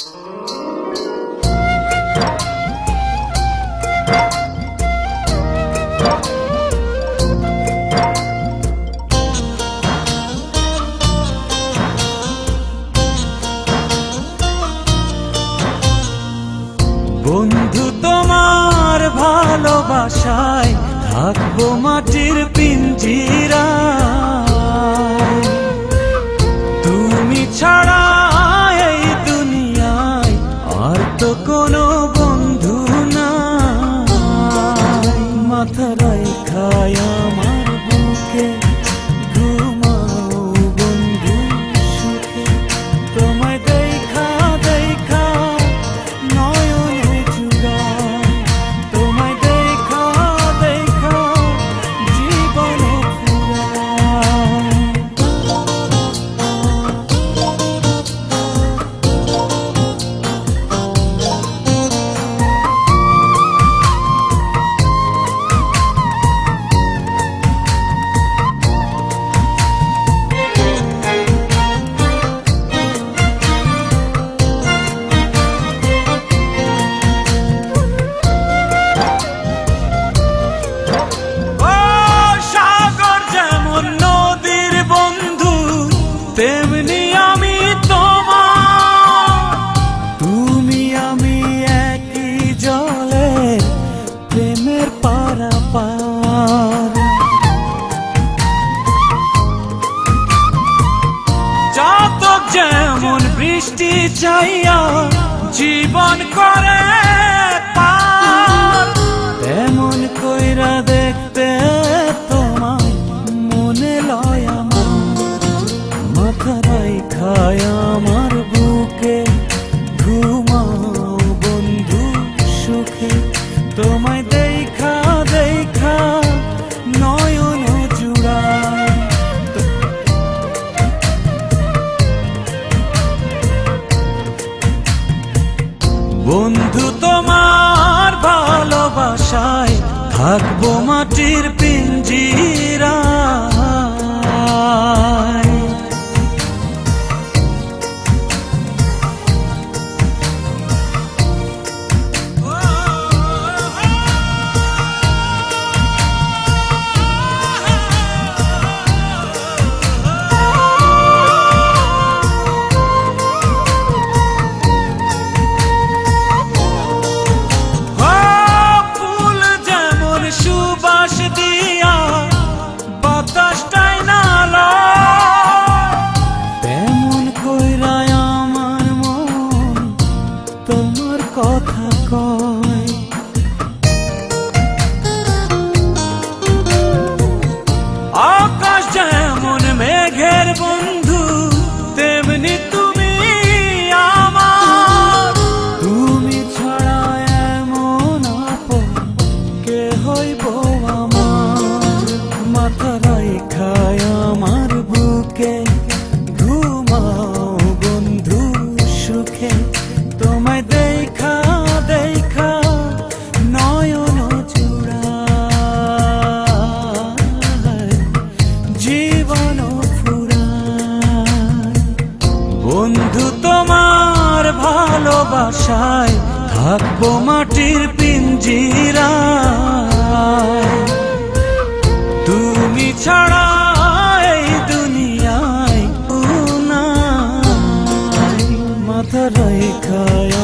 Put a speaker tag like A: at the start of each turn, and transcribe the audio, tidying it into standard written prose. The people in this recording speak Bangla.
A: বন্ধু তোমার ভালোবাসায় থাকবো মাটির পিঞ্জিরায়। তুমি ছাড়া এই দুনিয়ায় আর তো কোনো বন্ধু নাই। মাথা রাইখায় আমার বুকে ঘুমাও বন্ধু সুখে। তোমায় দেখা দেখা তেমনি আমি তোমার। তুমি আমি একই জলে প্রেমের পারাপার। চাতক যেমন বৃষ্টি চাইয়া জীবন করে পার, তেমন কইরা দেখতে তোমায় মনে লয় আমার। মাথা রাইখায় আমার বুকে ঘুমাও বন্ধু সুখে। তোমায় দেখা দেখা নয়ন জুড়ায়। বন্ধু তোমার ভালোবাসায় থাকবো মাটির পিঞ্জিরায়। সুবাস দিয়া বাতাসটাই নালো, তেমন কইরায় আমার মন তোমার কথা কয়। আকাশ যেমন মেঘের বন্ধু তেমনি তুমি আমার। তুমি ছাড়া এমন আপন কে হইব আমার। মাথা রাইখায় আমার বুকে ঘুমাও বন্ধু সুখে। তোমায় দেখা দেখা নয়ন জুড়ায় জীবন ফুরায়। বন্ধু তোমার ভালোবাসায় থাকবো মাটির পিঞ্জিরায়। তুমি ছাড়া এই দুনিয়ায় নাই। মাথা রাইখায়